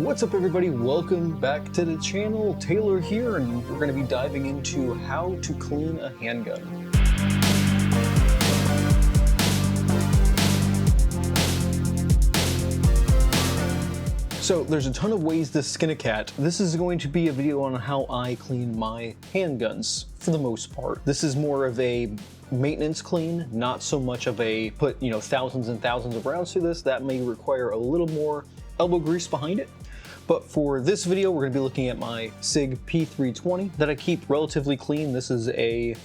What's up everybody, welcome back to the channel. Taylor here, and we're going to be diving into how to clean a handgun. So there's a ton of ways to skin a cat. This is going to be a video on how I clean my handguns for the most part. This is more of a maintenance clean, not so much of a put, thousands and thousands of rounds through this. That may require a little more elbow grease behind it. But for this video, we're gonna be looking at my SIG P320 that I keep relatively clean. This is a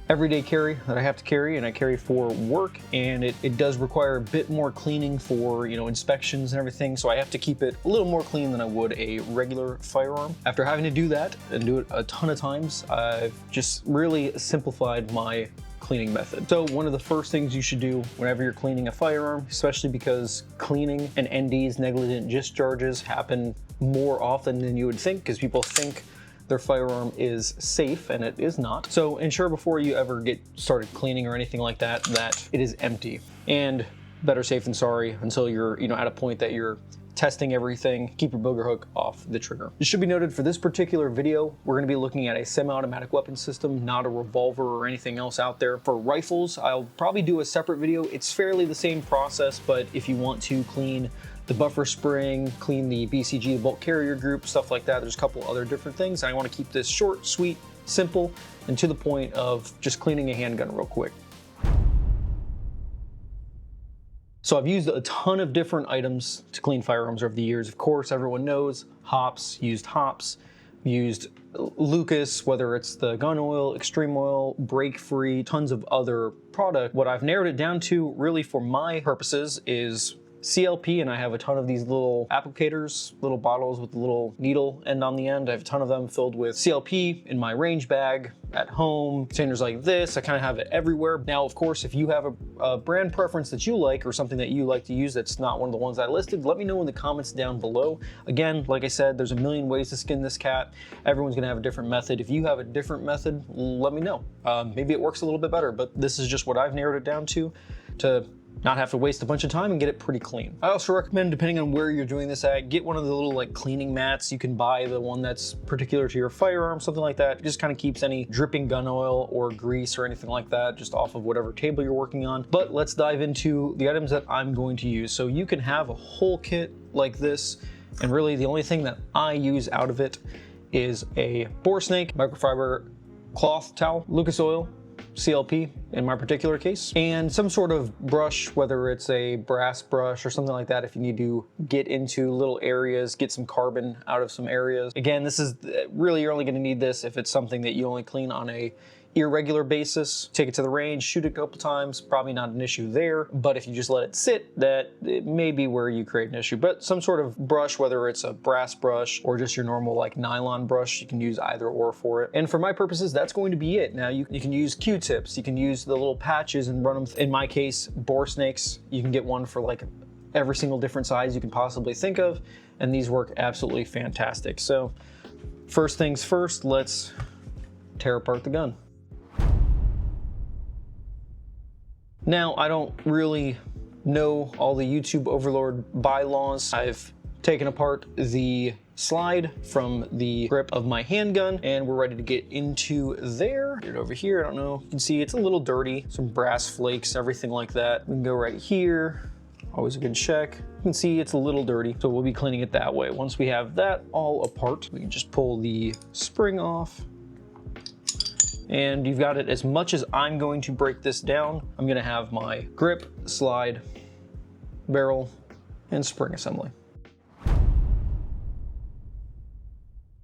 everyday carry that I have to carry, and I carry for work, and it does require a bit more cleaning for inspections and everything, so I have to keep it a little more clean than I would a regular firearm. After having to do that and do it a ton of times, I've just really simplified my cleaning method. So one of the first things you should do whenever you're cleaning a firearm, especially because cleaning and NDs, negligent discharges, happen more often than you would think, because people think their firearm is safe and it is not. So ensure before you ever get started cleaning or anything like that, that it is empty. And better safe than sorry until you're at a point that you're testing everything. Keep your booger hook off the trigger. It should be noted for this particular video, we're going to be looking at a semi-automatic weapon system, not a revolver or anything else out there. For rifles, I'll probably do a separate video. It's fairly the same process, but if you want to clean the buffer spring, clean the BCG, the bolt carrier group, stuff like that, there's a couple other different things. I want to keep this short, sweet, simple, and to the point of just cleaning a handgun real quick. So I've used a ton of different items to clean firearms over the years. Of course, everyone knows hops, used Lucas, whether it's the gun oil, extreme oil, break free, tons of other product. What I've narrowed it down to really for my purposes is CLP, and I have a ton of these little applicators, little bottles with a little needle end on the end. I have a ton of them filled with CLP in my range bag, at home, containers like this. I kind of have it everywhere. Now, of course, if you have a brand preference that you like or something that you like to use that's not one of the ones I listed, let me know in the comments down below. Again, like I said, there's a million ways to skin this cat. Everyone's gonna have a different method. If you have a different method, let me know. Maybe it works a little bit better, but this is just what I've narrowed it down to not have to waste a bunch of time and get it pretty clean. I also recommend, depending on where you're doing this at, get one of the little cleaning mats. You can buy the one that's particular to your firearm, something like that. It just kind of keeps any dripping gun oil or grease or anything like that just off of whatever table you're working on. But let's dive into the items that I'm going to use. So you can have a whole kit like this, and really the only thing that I use out of it is a bore snake, microfiber cloth towel, Lucas oil, CLP in my particular case, and some sort of brush, whether it's a brass brush or something like that if you need to get into little areas, get some carbon out of some areas. Again, this is really, you're only going to need this if it's something that you only clean on a irregular basis. Take it to the range, shoot it a couple times, probably not an issue there. But if you just let it sit, that it may be where you create an issue. But some sort of brush, whether it's a brass brush or just your normal nylon brush, you can use either or for it. And for my purposes, that's going to be it. Now you can use Q-tips, you can use the little patches and run them. In my case, bore snakes, you can get one for every single different size you can possibly think of, and these work absolutely fantastic. So first things first, let's tear apart the gun. Now, I don't really know all the YouTube overlord bylaws. I've taken apart the slide from the grip of my handgun, and we're ready to get into there. Get it over here. I don't know. You can see it's a little dirty, some brass flakes, everything like that. We can go right here. Always a good check. You can see it's a little dirty, so we'll be cleaning it that way. Once we have that all apart, we can just pull the spring off. And you've got it. As much as I'm going to break this down, I'm gonna have my grip, slide, barrel, and spring assembly.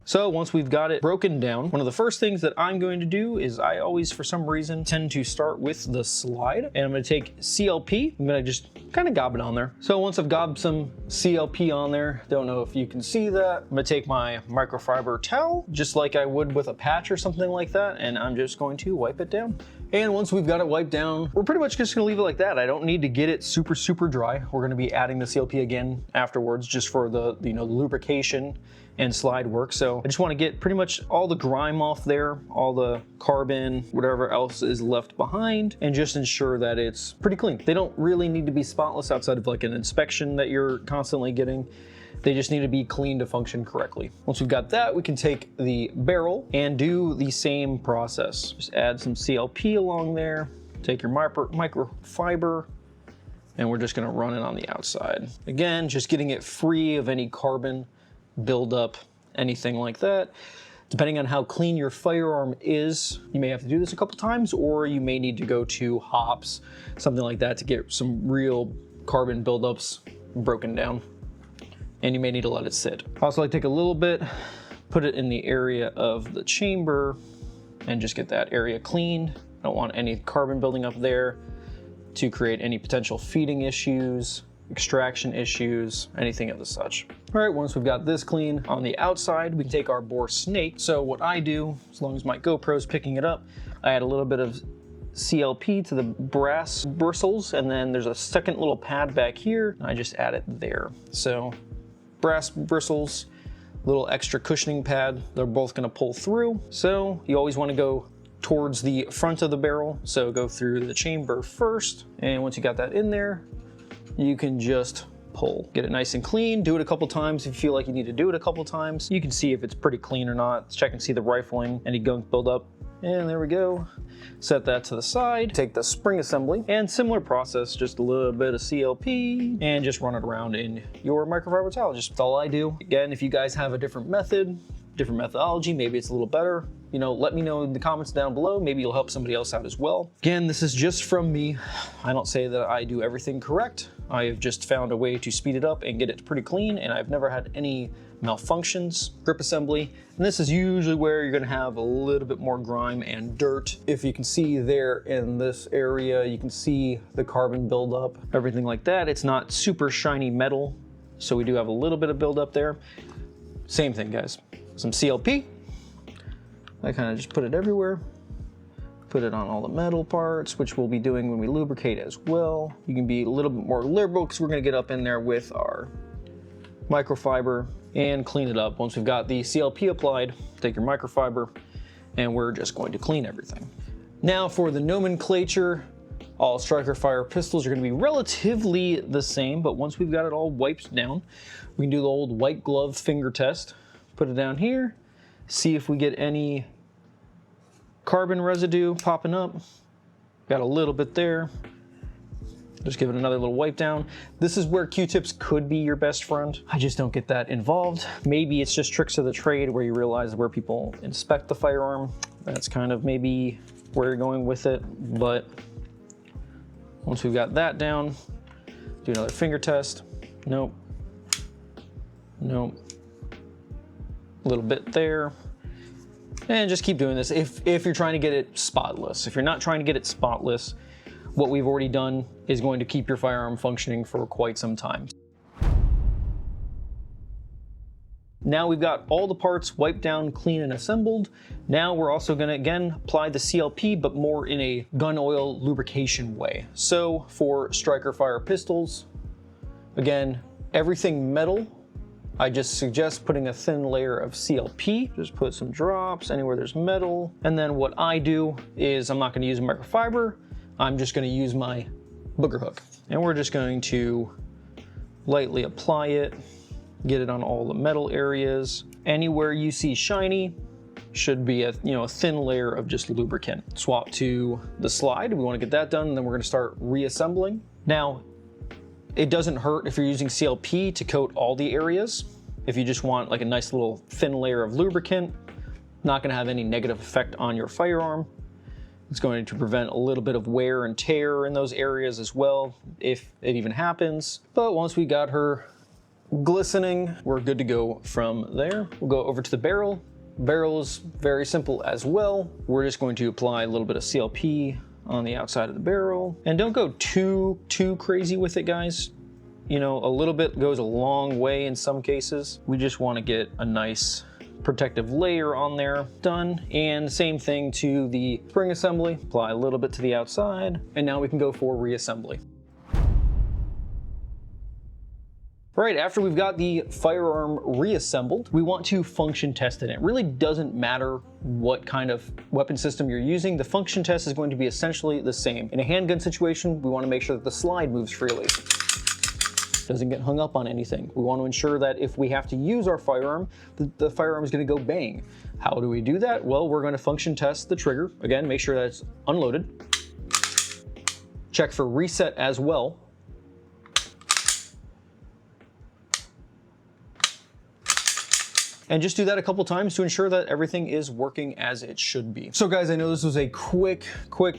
So once we've got it broken down, one of the first things that I'm going to do is I always, for some reason, tend to start with the slide, and I'm gonna take CLP. I'm gonna just kind of gob it on there. So once I've gobbed some CLP on there, don't know if you can see that, I'm gonna take my microfiber towel, just like I would with a patch or something like that, and I'm just going to wipe it down. And once we've got it wiped down, we're pretty much just gonna leave it like that. I don't need to get it super, super dry. We're gonna be adding the CLP again afterwards, just for the lubrication and slide work. So I just want to get pretty much all the grime off there, all the carbon, whatever else is left behind, and just ensure that it's pretty clean. They don't really need to be spotless outside of like an inspection that you're constantly getting. They just need to be cleaned to function correctly. Once we've got that, we can take the barrel and do the same process. Just add some CLP along there, take your microfiber, and we're just gonna run it on the outside. Again, just getting it free of any carbon buildup, anything like that. Depending on how clean your firearm is, you may have to do this a couple times, or you may need to go to hops, something like that, to get some real carbon buildups broken down. And you may need to let it sit. Also, I take a little bit, put it in the area of the chamber, and just get that area cleaned. I don't want any carbon building up there to create any potential feeding issues, extraction issues, anything of the such. All right, once we've got this clean on the outside, we can take our bore snake. So what I do, as long as my GoPro's picking it up, I add a little bit of CLP to the brass bristles, and then there's a second little pad back here. I just add it there. So brass bristles, little extra cushioning pad, they're both gonna pull through. So you always wanna go towards the front of the barrel. So go through the chamber first, and once you got that in there, you can just pull. Get it nice and clean, do it a couple times if you feel like you need to do it a couple times. You can see if it's pretty clean or not. Check and see the rifling, any gunk buildup. And there we go. Set that to the side. Take the spring assembly, and similar process, just a little bit of CLP, and just run it around in your microfiber towel. Just all I do. Again, if you guys have a different method, different methodology, maybe it's a little better, you know, let me know in the comments down below. Maybe you'll help somebody else out as well. Again, this is just from me. I don't say that I do everything correct. I have just found a way to speed it up and get it pretty clean, and I've never had any malfunctions. Grip assembly, and this is usually where you're gonna have a little bit more grime and dirt. If you can see there in this area, you can see the carbon buildup, everything like that. It's not super shiny metal, so we do have a little bit of buildup there. Same thing, guys. Some CLP. I kind of just put it everywhere. Put it on all the metal parts, which we'll be doing when we lubricate as well. You can be a little bit more liberal because we're gonna get up in there with our microfiber and clean it up. Once we've got the CLP applied, take your microfiber, and we're just going to clean everything. Now for the nomenclature, all striker fire pistols are gonna be relatively the same, but once we've got it all wiped down, we can do the old white glove finger test. Put it down here, see if we get any carbon residue popping up. Got a little bit there. Just give it another little wipe down. This is where Q-tips could be your best friend. I just don't get that involved. Maybe it's just tricks of the trade where you realize where people inspect the firearm. That's kind of maybe where you're going with it. But once we've got that down, do another finger test. Nope. Nope. A little bit there. And just keep doing this if you're trying to get it spotless. If you're not trying to get it spotless, what we've already done is going to keep your firearm functioning for quite some time. Now we've got all the parts wiped down, clean, and assembled. Now we're also gonna, again, apply the CLP, but more in a gun oil lubrication way. So for striker fire pistols, again, everything metal, I just suggest putting a thin layer of CLP. Just put some drops anywhere there's metal. And then what I do is I'm not gonna use a microfiber. I'm just gonna use my booger hook. And we're just going to lightly apply it, get it on all the metal areas. Anywhere you see shiny should be a thin layer of just lubricant. Swap to the slide. We wanna get that done, and then we're gonna start reassembling. Now, it doesn't hurt if you're using CLP to coat all the areas. If you just want like a nice little thin layer of lubricant, not gonna have any negative effect on your firearm. It's going to prevent a little bit of wear and tear in those areas as well, if it even happens. But once we got her glistening, we're good to go from there. We'll go over to the barrel. Barrel is very simple as well. We're just going to apply a little bit of CLP on the outside of the barrel. And don't go too crazy with it, guys. You know, a little bit goes a long way in some cases. We just want to get a nice protective layer on there done. And same thing to the spring assembly. Apply a little bit to the outside. And now we can go for reassembly. All right, after we've got the firearm reassembled, we want to function test it. It really doesn't matter what kind of weapon system you're using. The function test is going to be essentially the same. In a handgun situation, we want to make sure that the slide moves freely. doesn't get hung up on anything. We want to ensure that if we have to use our firearm, the firearm is going to go bang. How do we do that? Well, we're going to function test the trigger. Again, make sure that it's unloaded. Check for reset as well. And just do that a couple times to ensure that everything is working as it should be. So guys, I know this was a quick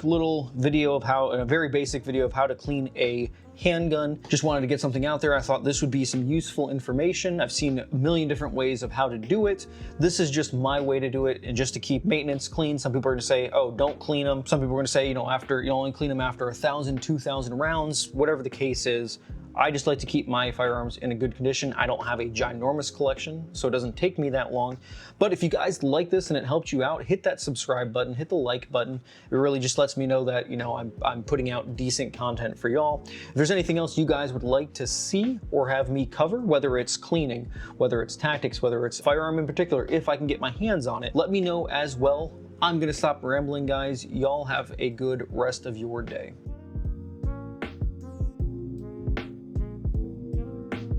little video of a very basic video of how to clean a handgun. Just wanted to get something out there. I thought this would be some useful information. I've seen a million different ways of how to do it. This is just my way to do it, and just to keep maintenance clean. Some people are gonna say, oh, don't clean them. Some people are gonna say, you know, after you only clean them after 1,000, 2,000 rounds, whatever the case is. I just like to keep my firearms in a good condition. I don't have a ginormous collection, so it doesn't take me that long. But if you guys like this and it helped you out, hit that subscribe button, hit the like button. It really just lets me know that, you know, I'm putting out decent content for y'all. If there's anything else you guys would like to see or have me cover, whether it's cleaning, whether it's tactics, whether it's firearm in particular, if I can get my hands on it, let me know as well. I'm gonna stop rambling, guys. Y'all have a good rest of your day.